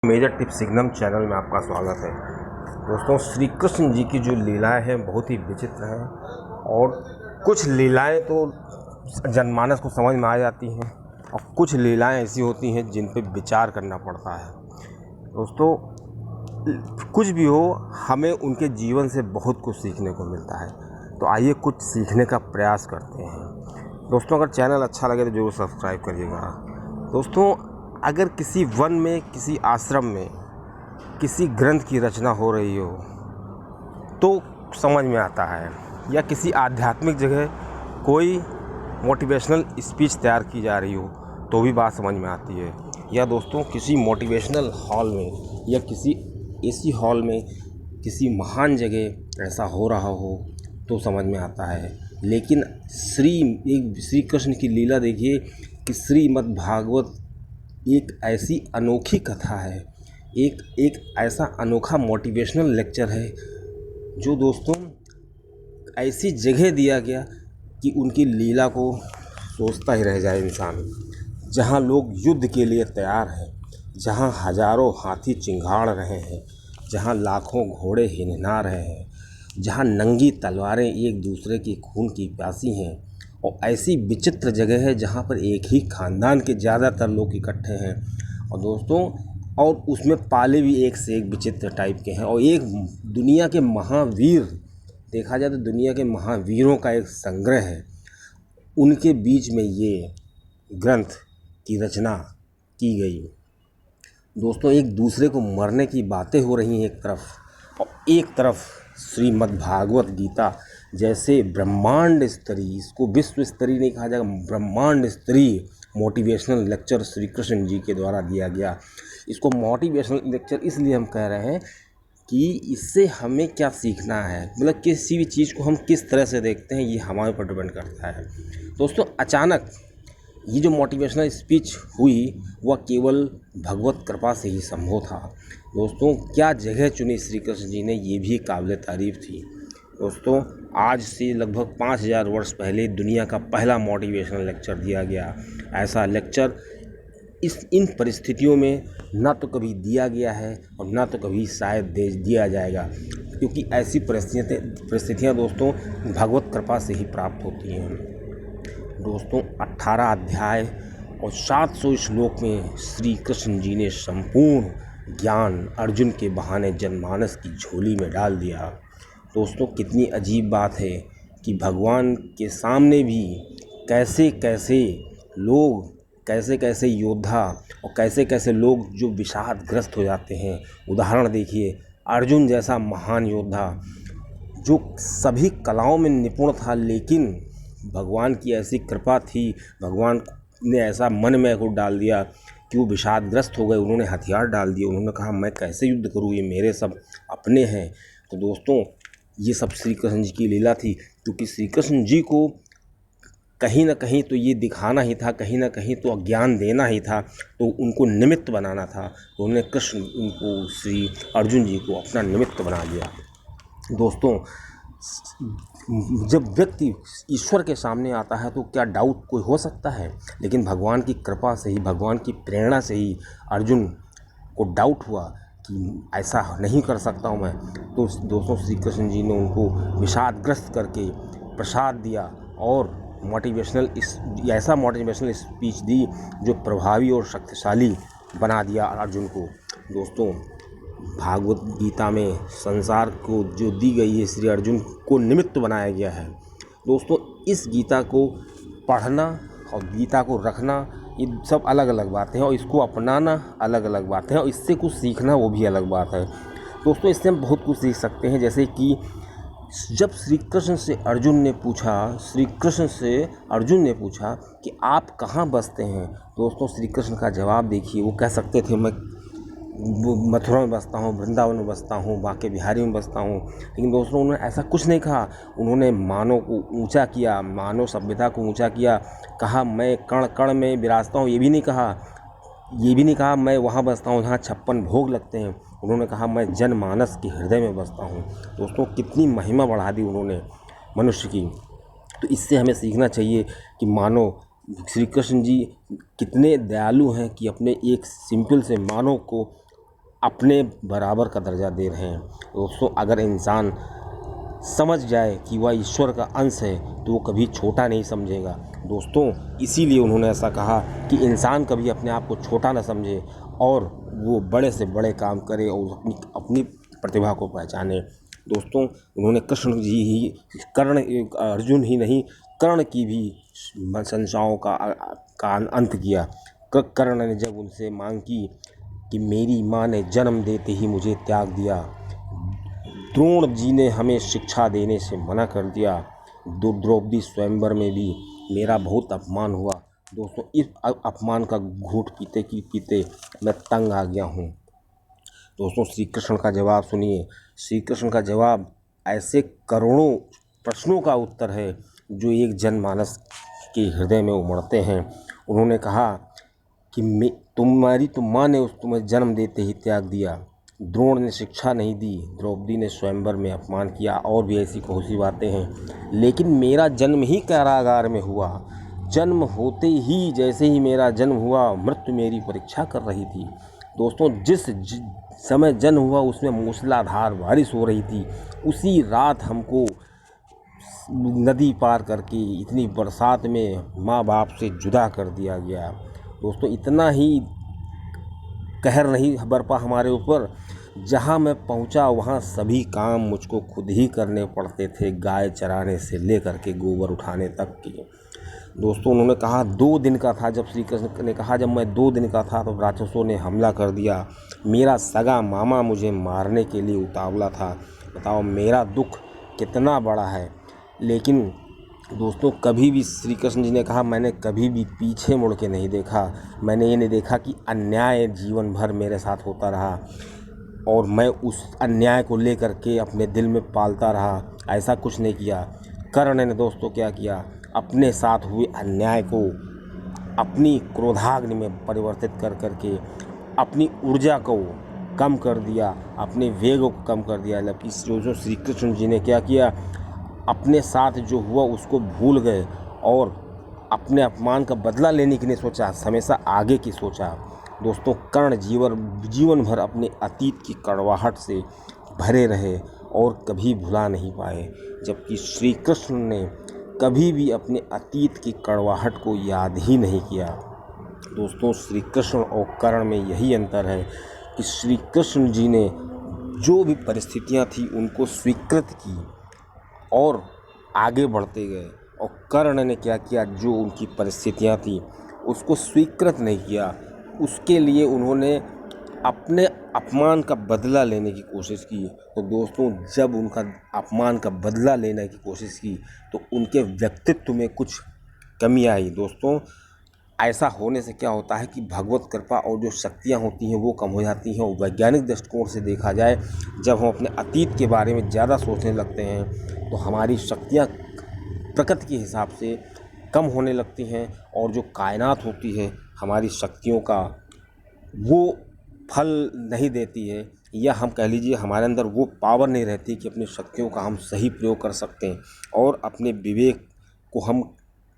Major tip signum channel में आपका स्वागत है। दोस्तों, श्री कृष्ण जी की जो लीलाएं हैं बहुत ही विचित्र हैं और कुछ लीलाएं तो जनमानस को समझ में आ जाती हैं और कुछ लीलाएं ऐसी होती हैं जिन पे विचार करना पड़ता है। दोस्तों, कुछ भी हो, हमें उनके जीवन से बहुत कुछ सीखने को मिलता है, तो आइए कुछ सीखने का प्रयास करते हैं। दोस्तों, अगर चैनल अच्छा लगे तो ज़रूर सब्सक्राइब करिएगा। दोस्तों, अगर किसी वन में, किसी आश्रम में किसी ग्रंथ की रचना हो रही हो तो समझ में आता है, या किसी आध्यात्मिक जगह कोई मोटिवेशनल स्पीच तैयार की जा रही हो तो भी बात समझ में आती है, या दोस्तों किसी मोटिवेशनल हॉल में या किसी ऐसी हॉल में किसी महान जगह ऐसा हो रहा हो तो समझ में आता है। लेकिन श्री कृष्ण की लीला देखिए कि श्रीमद् भागवत एक ऐसी अनोखी कथा है, एक ऐसा अनोखा मोटिवेशनल लेक्चर है जो दोस्तों ऐसी जगह दिया गया कि उनकी लीला को सोचता ही रह जाए इंसान। जहाँ लोग युद्ध के लिए तैयार हैं, जहाँ हजारों हाथी चिंगाड़ रहे हैं, जहाँ लाखों घोड़े हिनहिना रहे हैं, जहाँ नंगी तलवारें एक दूसरे की खून की प्यासी हैं, और ऐसी विचित्र जगह है जहाँ पर एक ही ख़ानदान के ज़्यादातर लोग इकट्ठे हैं और दोस्तों, और उसमें पाले भी एक से एक विचित्र टाइप के हैं, और एक दुनिया के महावीर, देखा जाए तो दुनिया के महावीरों का एक संग्रह है। उनके बीच में ये ग्रंथ की रचना की गई। दोस्तों, एक दूसरे को मरने की बातें हो रही हैं एक तरफ, और एक तरफ श्रीमद् भागवत गीता जैसे ब्रह्मांड स्तरीय, इसको विश्व स्तरीय नहीं कहा जाएगा, ब्रह्मांड स्तरीय मोटिवेशनल लेक्चर श्री कृष्ण जी के द्वारा दिया गया। इसको मोटिवेशनल लेक्चर इसलिए हम कह रहे हैं कि इससे हमें क्या सीखना है, मतलब किसी भी चीज़ को हम किस तरह से देखते हैं ये हमारे ऊपर डिपेंड करता है। दोस्तों, अचानक ये जो मोटिवेशनल स्पीच हुई वह केवल भगवत कृपा से ही संभव था। दोस्तों, क्या जगह चुनी श्री कृष्ण जी ने, ये भी काबिल तारीफ़ थी। दोस्तों, आज से लगभग 5000 वर्ष पहले दुनिया का पहला मोटिवेशनल लेक्चर दिया गया। ऐसा लेक्चर इन परिस्थितियों में ना तो कभी दिया गया है और ना तो कभी शायद दिया जाएगा, क्योंकि ऐसी परिस्थितियाँ दोस्तों भगवत कृपा से ही प्राप्त होती हैं। दोस्तों, 18 अध्याय और 700 श्लोक में श्री कृष्ण जी ने संपूर्ण ज्ञान अर्जुन के बहाने जनमानस की झोली में डाल दिया। दोस्तों, कितनी अजीब बात है कि भगवान के सामने भी कैसे कैसे लोग, कैसे कैसे योद्धा और कैसे कैसे लोग जो विषादग्रस्त हो जाते हैं। उदाहरण देखिए, अर्जुन जैसा महान योद्धा जो सभी कलाओं में निपुण था, लेकिन भगवान की ऐसी कृपा थी, भगवान ने ऐसा मन में को डाल दिया कि वो विषादग्रस्त हो गए। उन्होंने हथियार डाल दिए, उन्होंने कहा मैं कैसे युद्ध करूँ, ये मेरे सब अपने हैं। तो दोस्तों, ये सब श्री कृष्ण जी की लीला थी, क्योंकि श्री कृष्ण जी को कहीं ना कहीं तो ये दिखाना ही था, कहीं ना कहीं तो ज्ञान देना ही था, तो उनको निमित्त बनाना था। तो उनको श्री अर्जुन जी को अपना निमित्त बना दिया। दोस्तों, जब व्यक्ति ईश्वर के सामने आता है तो क्या डाउट कोई हो सकता है, लेकिन भगवान की कृपा से ही, भगवान की प्रेरणा से ही अर्जुन को डाउट हुआ कि ऐसा नहीं कर सकता हूँ मैं। तो दोस्तों, श्री कृष्ण जी ने उनको विषादग्रस्त करके प्रसाद दिया और ऐसा मोटिवेशनल स्पीच दी जो प्रभावी और शक्तिशाली बना दिया अर्जुन को। दोस्तों, भागवत गीता में संसार को जो दी गई है, श्री अर्जुन को निमित्त बनाया गया है। दोस्तों, इस गीता को पढ़ना और गीता को रखना ये सब अलग अलग बातें हैं, और इसको अपनाना अलग अलग बातें हैं, और इससे कुछ सीखना वो भी अलग बात है। दोस्तों, इससे हम बहुत कुछ सीख सकते हैं, जैसे कि जब श्री कृष्ण से अर्जुन ने पूछा कि आप कहाँ बसते हैं। दोस्तों, श्री कृष्ण का जवाब देखिए, वो कह सकते थे मैं मथुरा में बसता हूँ, वृंदावन में बसता हूँ, बांके बिहारी में बसता हूँ, लेकिन दोस्तों उन्होंने ऐसा कुछ नहीं कहा। उन्होंने मानव को ऊंचा किया, मानव सभ्यता को ऊंचा किया, कहा मैं कण कण में विराजता हूँ। ये भी नहीं कहा मैं वहाँ बसता हूँ जहाँ 56 भोग लगते हैं। उन्होंने कहा मैं जनमानस के हृदय में बसता हूँ। दोस्तों, कितनी महिमा बढ़ा दी उन्होंने मनुष्य की। तो इससे हमें सीखना चाहिए कि मानव श्री कृष्ण जी कितने दयालु हैं कि अपने एक सिंपल से मानव को अपने बराबर का दर्जा दे रहे हैं। दोस्तों, अगर इंसान समझ जाए कि वह ईश्वर का अंश है तो वो कभी छोटा नहीं समझेगा। दोस्तों, इसीलिए उन्होंने ऐसा कहा कि इंसान कभी अपने आप को छोटा ना समझे और वो बड़े से बड़े काम करे और अपनी प्रतिभा को पहचाने। दोस्तों, उन्होंने कृष्ण जी ही अर्जुन ही नहीं, कर्ण की भी संशयों का अंत किया। कर्ण ने जब उनसे मांग की कि मेरी माँ ने जन्म देते ही मुझे त्याग दिया, द्रोण जी ने हमें शिक्षा देने से मना कर दिया, द्रौपदी स्वयंवर में भी मेरा बहुत अपमान हुआ। दोस्तों, इस अपमान का घूंट पीते पीते मैं तंग आ गया हूँ। दोस्तों, श्री कृष्ण का जवाब सुनिए। श्री कृष्ण का जवाब ऐसे करोड़ों प्रश्नों का उत्तर है जो एक जनमानस के हृदय में उमड़ते हैं। उन्होंने कहा कि तुम्हारी माँ ने तुम्हें जन्म देते ही त्याग दिया, द्रोण ने शिक्षा नहीं दी, द्रौपदी ने स्वयंवर में अपमान किया, और भी ऐसी बहुत सी बातें हैं, लेकिन मेरा जन्म ही कारागार में हुआ। जन्म होते ही, जैसे ही मेरा जन्म हुआ, मृत्यु मेरी परीक्षा कर रही थी। दोस्तों, जिस समय जन्म हुआ उसमें मूसलाधार बारिश हो रही थी। उसी रात हमको नदी पार करके इतनी बरसात में माँ बाप से जुदा कर दिया गया। दोस्तों, इतना ही कहर नहीं बरपा हमारे ऊपर, जहाँ मैं पहुँचा वहाँ सभी काम मुझको खुद ही करने पड़ते थे, गाय चराने से लेकर के गोबर उठाने तक की। दोस्तों, उन्होंने कहा 2 दिन का था, जब श्री कृष्ण ने कहा जब मैं 2 दिन का था तो राक्षसों ने हमला कर दिया। मेरा सगा मामा मुझे मारने के लिए उतावला था। बताओ मेरा दुख कितना बड़ा है। लेकिन दोस्तों, कभी भी श्री कृष्ण जी ने कहा मैंने कभी भी पीछे मुड़ के नहीं देखा। मैंने ये नहीं देखा कि अन्याय जीवन भर मेरे साथ होता रहा और मैं उस अन्याय को लेकर के अपने दिल में पालता रहा। ऐसा कुछ नहीं किया। कर्ण ने दोस्तों क्या किया, अपने साथ हुए अन्याय को अपनी क्रोधाग्नि में परिवर्तित कर करके अपनी ऊर्जा को कम कर दिया, अपने वेग को कम कर दिया। जबकि जो श्री कृष्ण जी ने क्या किया, अपने साथ जो हुआ उसको भूल गए और अपने अपमान का बदला लेने की नहीं सोचा, हमेशा आगे की सोचा। दोस्तों, कर्ण जीवन भर अपने अतीत की कड़वाहट से भरे रहे और कभी भुला नहीं पाए, जबकि श्री कृष्ण ने कभी भी अपने अतीत की कड़वाहट को याद ही नहीं किया। दोस्तों, श्री कृष्ण और कर्ण में यही अंतर है कि श्री कृष्ण जी ने जो भी परिस्थितियां थी उनको स्वीकृत की और आगे बढ़ते गए, और कर्ण ने क्या किया, जो उनकी परिस्थितियां थी उसको स्वीकृत नहीं किया। उसके लिए उन्होंने अपने अपमान का बदला लेने की कोशिश की। तो दोस्तों, जब उनका अपमान का बदला लेने की कोशिश की तो उनके व्यक्तित्व में कुछ कमी आई। दोस्तों, ऐसा होने से क्या होता है कि भगवत कृपा और जो शक्तियाँ होती हैं वो कम हो जाती हैं। और वैज्ञानिक दृष्टिकोण से देखा जाए, जब हम अपने अतीत के बारे में ज़्यादा सोचने लगते हैं तो हमारी शक्तियाँ प्रकृति के हिसाब से कम होने लगती हैं, और जो कायनात होती है हमारी शक्तियों का वो फल नहीं देती है, या हम कह लीजिए हमारे अंदर वो पावर नहीं रहती कि अपनी शक्तियों का हम सही प्रयोग कर सकते हैं और अपने विवेक को हम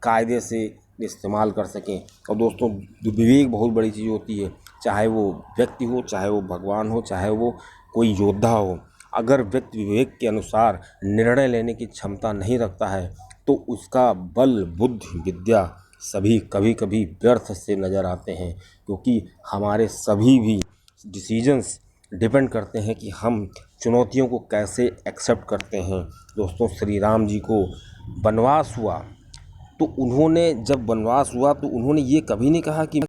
कायदे से इस्तेमाल कर सकें। और दोस्तों, विवेक बहुत बड़ी चीज़ होती है, चाहे वो व्यक्ति हो, चाहे वो भगवान हो, चाहे वो कोई योद्धा हो। अगर व्यक्ति विवेक के अनुसार निर्णय लेने की क्षमता नहीं रखता है तो उसका बल, बुद्धि, विद्या सभी कभी कभी व्यर्थ से नज़र आते हैं, क्योंकि हमारे सभी भी डिसीजंस डिपेंड करते हैं कि हम चुनौतियों को कैसे एक्सेप्ट करते हैं। दोस्तों, श्री राम जी को वनवास हुआ तो उन्होंने, जब वनवास हुआ तो उन्होंने ये कभी नहीं कहा कि